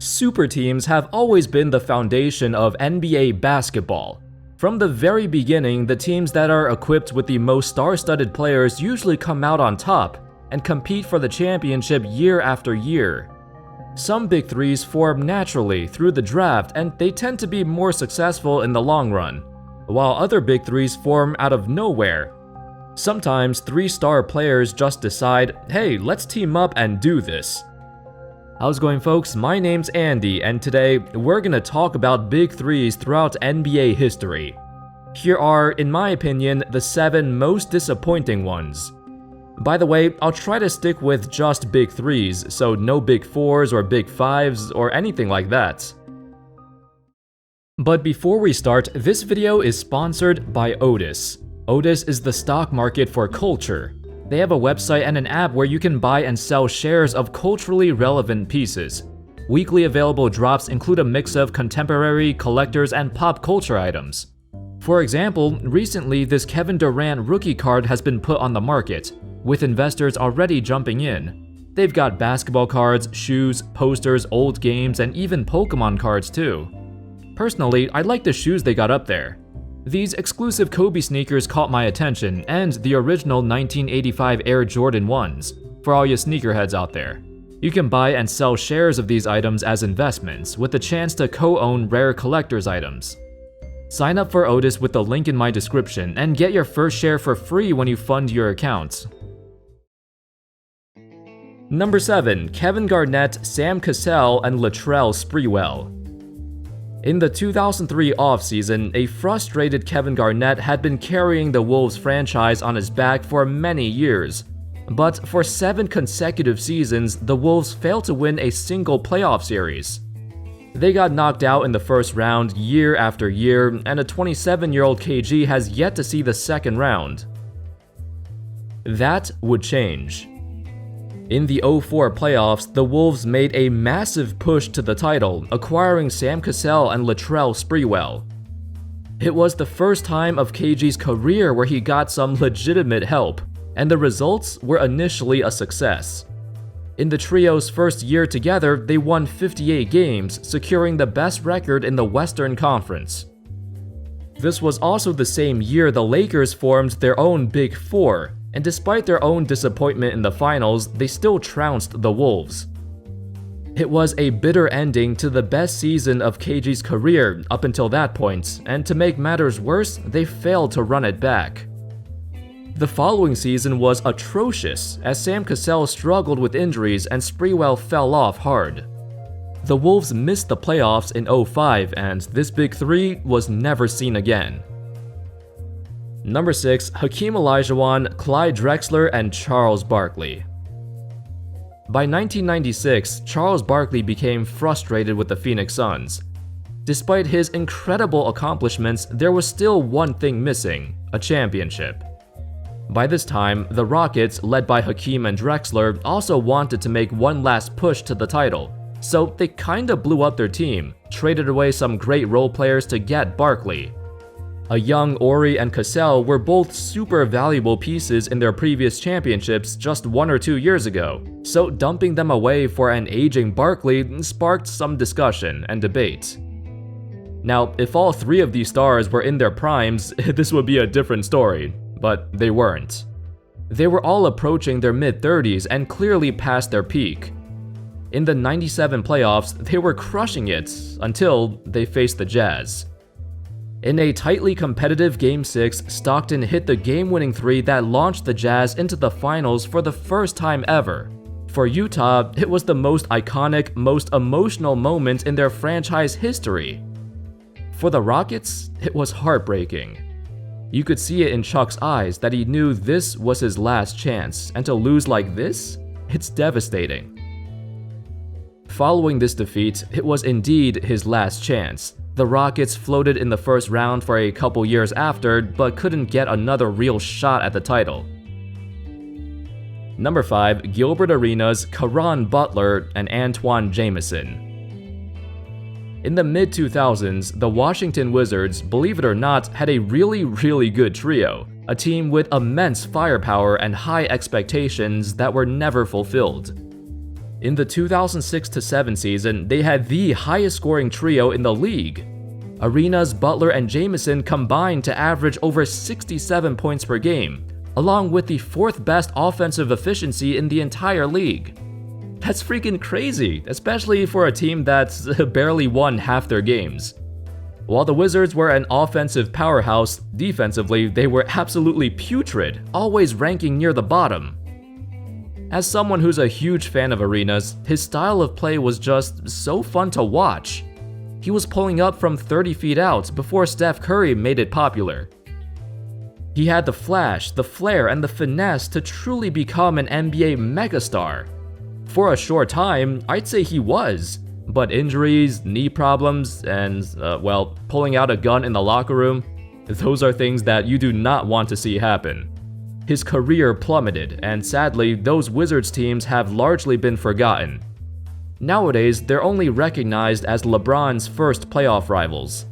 Super teams have always been the foundation of NBA basketball. From the very beginning, the teams that are equipped with the most star-studded players usually come out on top and compete for the championship year after year. Some big threes form naturally through the draft, and they tend to be more successful in the long run, while other big threes form out of nowhere. Sometimes three-star players just decide, hey, let's team up and do this. How's it going, folks? My name's Andy, and today we're gonna talk about big threes throughout NBA history. Here are, in my opinion, the 7 most disappointing ones. By the way, I'll try to stick with just big threes, so no big fours or big fives or anything like that. But before we start, this video is sponsored by Otis. Otis is the stock market for culture. They have a website and an app where you can buy and sell shares of culturally relevant pieces. Weekly available drops include a mix of contemporary, collectors, and pop culture items. For example, recently this Kevin Durant rookie card has been put on the market, with investors already jumping in. They've got basketball cards, shoes, posters, old games, and even Pokemon cards too. Personally, I like the shoes they got up there. These exclusive Kobe sneakers caught my attention, and the original 1985 Air Jordan 1s, for all you sneakerheads out there. You can buy and sell shares of these items as investments, with the chance to co-own rare collector's items. Sign up for Otis with the link in my description, and get your first share for free when you fund your account. Number 7. Kevin Garnett, Sam Cassell, and Latrell Sprewell. In the 2003 offseason, a frustrated Kevin Garnett had been carrying the Wolves franchise on his back for many years. But for 7 consecutive seasons, the Wolves failed to win a single playoff series. They got knocked out in the first round year after year, and a 27-year-old KG has yet to see the second round. That would change. In the 2004 playoffs, the Wolves made a massive push to the title, acquiring Sam Cassell and Latrell Sprewell. It was the first time of KG's career where he got some legitimate help, and the results were initially a success. In the trio's first year together, they won 58 games, securing the best record in the Western Conference. This was also the same year the Lakers formed their own Big Four, and despite their own disappointment in the finals, they still trounced the Wolves. It was a bitter ending to the best season of KG's career up until that point, and to make matters worse, they failed to run it back. The following season was atrocious, as Sam Cassell struggled with injuries and Sprewell fell off hard. The Wolves missed the playoffs in 2005, and this big three was never seen again. Number 6. Hakeem Olajuwon, Clyde Drexler, and Charles Barkley. By 1996, Charles Barkley became frustrated with the Phoenix Suns. Despite his incredible accomplishments, there was still one thing missing: a championship. By this time, the Rockets, led by Hakeem and Drexler, also wanted to make one last push to the title, so they kinda blew up their team, traded away some great role players to get Barkley. A young Ori and Cassell were both super valuable pieces in their previous championships just 1 or 2 years ago, so dumping them away for an aging Barkley sparked some discussion and debate. Now, if all 3 of these stars were in their primes, this would be a different story, but they weren't. They were all approaching their mid-30s and clearly past their peak. In the 97 playoffs, they were crushing it until they faced the Jazz. In a tightly competitive Game 6, Stockton hit the game-winning 3 that launched the Jazz into the finals for the first time ever. For Utah, it was the most iconic, most emotional moment in their franchise history. For the Rockets, it was heartbreaking. You could see it in Chuck's eyes that he knew this was his last chance, and to lose like this, it's devastating. Following this defeat, it was indeed his last chance. The Rockets floated in the first round for a couple years after, but couldn't get another real shot at the title. Number 5. Gilbert Arenas, Caron Butler, and Antawn Jamison. In the mid-2000s, the Washington Wizards, believe it or not, had a really good trio, a team with immense firepower and high expectations that were never fulfilled. In the 2006-07 season, they had the highest scoring trio in the league. Arenas, Butler, and Jamison combined to average over 67 points per game, along with the 4th best offensive efficiency in the entire league. That's freaking crazy, especially for a team that's barely won half their games. While the Wizards were an offensive powerhouse, defensively they were absolutely putrid, always ranking near the bottom. As someone who's a huge fan of Arenas, his style of play was just so fun to watch. He was pulling up from 30 feet out before Steph Curry made it popular. He had the flash, the flair, and the finesse to truly become an NBA megastar. For a short time, I'd say he was, but injuries, knee problems, and, pulling out a gun in the locker room, those are things that you do not want to see happen. His career plummeted, and sadly, those Wizards teams have largely been forgotten. Nowadays, they're only recognized as LeBron's first playoff rivals.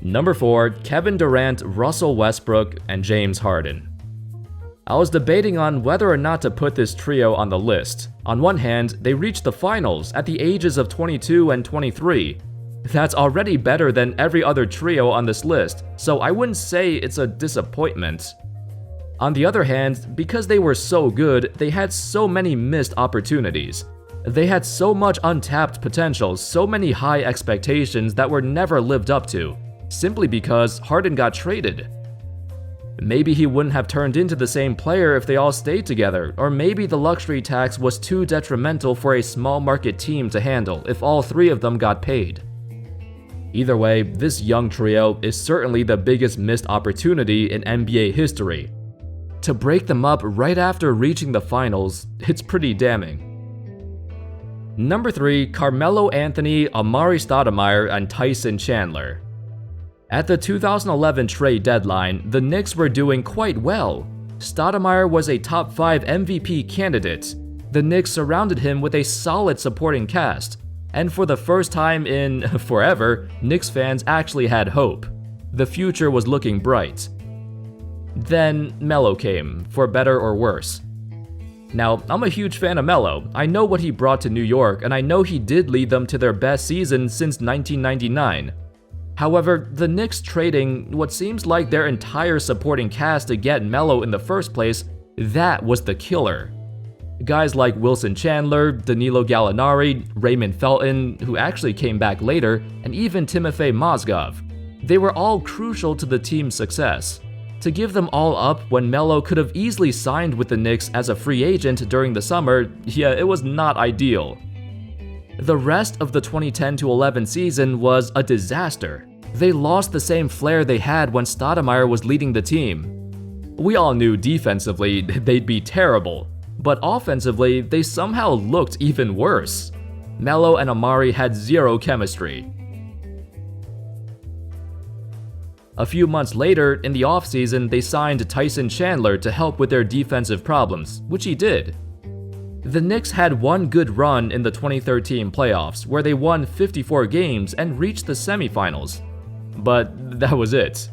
Number 4, Kevin Durant, Russell Westbrook, and James Harden. I was debating on whether or not to put this trio on the list. On one hand, they reached the finals at the ages of 22 and 23. That's already better than every other trio on this list, so I wouldn't say it's a disappointment. On the other hand, because they were so good, they had so many missed opportunities. They had so much untapped potential, so many high expectations that were never lived up to, simply because Harden got traded. Maybe he wouldn't have turned into the same player if they all stayed together, or maybe the luxury tax was too detrimental for a small market team to handle if all 3 of them got paid. Either way, this young trio is certainly the biggest missed opportunity in NBA history. To break them up right after reaching the finals, it's pretty damning. Number 3, Carmelo Anthony, Amare Stoudemire, and Tyson Chandler. At the 2011 trade deadline, the Knicks were doing quite well. Stoudemire was a top 5 MVP candidate. The Knicks surrounded him with a solid supporting cast, and for the first time in forever, Knicks fans actually had hope. The future was looking bright. Then Melo came, for better or worse. Now, I'm a huge fan of Melo. I know what he brought to New York, and I know he did lead them to their best season since 1999. However, the Knicks trading what seems like their entire supporting cast to get Melo in the first place, that was the killer. Guys like Wilson Chandler, Danilo Gallinari, Raymond Felton, who actually came back later, and even Timofey Mozgov. They were all crucial to the team's success. To give them all up when Melo could have easily signed with the Knicks as a free agent during the summer, yeah, it was not ideal. The rest of the 2010-11 season was a disaster. They lost the same flair they had when Stoudemire was leading the team. We all knew defensively they'd be terrible, but offensively they somehow looked even worse. Melo and Amare had zero chemistry. A few months later, in the offseason, they signed Tyson Chandler to help with their defensive problems, which he did. The Knicks had one good run in the 2013 playoffs, where they won 54 games and reached the semifinals. But that was it.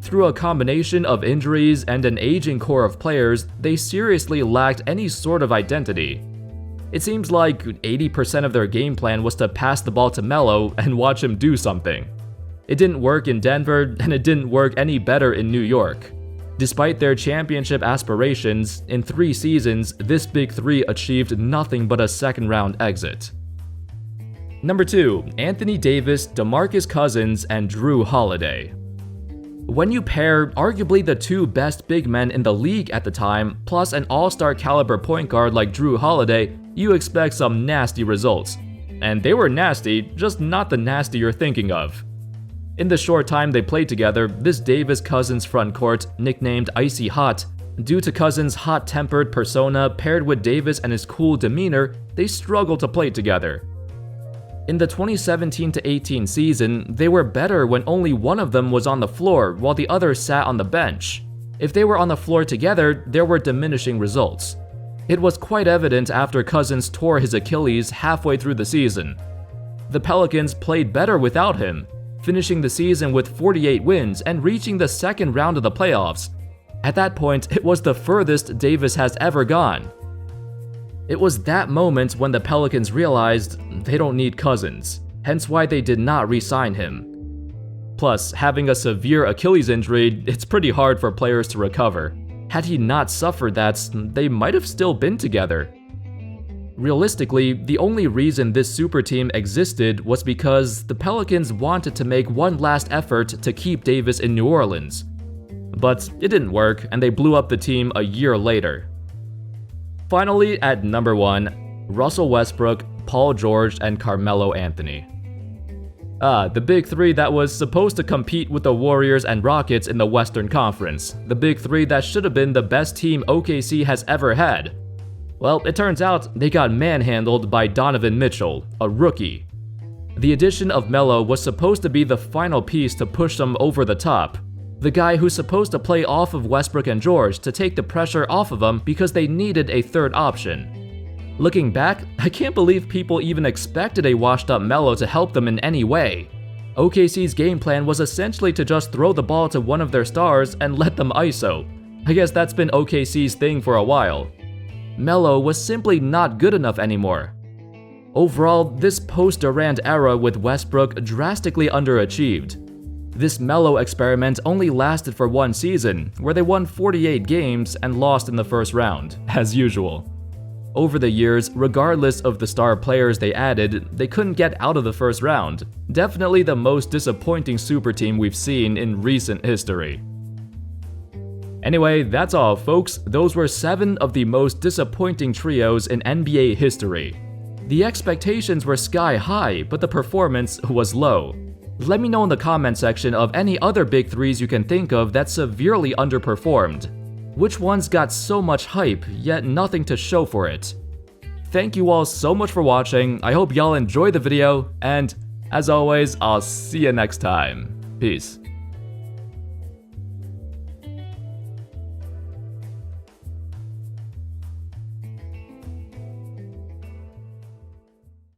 Through a combination of injuries and an aging core of players, they seriously lacked any sort of identity. It seems like 80% of their game plan was to pass the ball to Melo and watch him do something. It didn't work in Denver, and it didn't work any better in New York. Despite their championship aspirations, in 3 seasons, this Big Three achieved nothing but a second-round exit. Number 2, Anthony Davis, DeMarcus Cousins, and Jrue Holiday. When you pair arguably the 2 best big men in the league at the time, plus an all-star caliber point guard like Jrue Holiday, you expect some nasty results. And they were nasty, just not the nasty you're thinking of. In the short time they played together, this Davis-Cousins frontcourt, nicknamed Icy Hot, due to Cousins' hot-tempered persona paired with Davis and his cool demeanor, they struggled to play together. In the 2017-18 season, they were better when only one of them was on the floor while the other sat on the bench. If they were on the floor together, there were diminishing results. It was quite evident after Cousins tore his Achilles halfway through the season. The Pelicans played better without him, finishing the season with 48 wins and reaching the second round of the playoffs. At that point, it was the furthest Davis has ever gone. It was that moment when the Pelicans realized they don't need Cousins, hence why they did not re-sign him. Plus, having a severe Achilles injury, it's pretty hard for players to recover. Had he not suffered that, they might have still been together. Realistically, the only reason this super team existed was because the Pelicans wanted to make one last effort to keep Davis in New Orleans. But it didn't work, and they blew up the team a year later. Finally, at number 1, Russell Westbrook, Paul George, and Carmelo Anthony. The big three that was supposed to compete with the Warriors and Rockets in the Western Conference. The big three that should have been the best team OKC has ever had. Well, it turns out they got manhandled by Donovan Mitchell, a rookie. The addition of Melo was supposed to be the final piece to push them over the top. The guy who's supposed to play off of Westbrook and George to take the pressure off of them because they needed a third option. Looking back, I can't believe people even expected a washed-up Melo to help them in any way. OKC's game plan was essentially to just throw the ball to one of their stars and let them ISO. I guess that's been OKC's thing for a while. Melo was simply not good enough anymore. Overall, this post-Durant era with Westbrook drastically underachieved. This Melo experiment only lasted for one season, where they won 48 games and lost in the first round, as usual. Over the years, regardless of the star players they added, they couldn't get out of the first round. Definitely the most disappointing super team we've seen in recent history. Anyway, that's all folks. Those were 7 of the most disappointing trios in NBA history. The expectations were sky high, but the performance was low. Let me know in the comment section of any other big threes you can think of that severely underperformed. Which ones got so much hype, yet nothing to show for it? Thank you all so much for watching, I hope y'all enjoyed the video, and as always, I'll see you next time. Peace.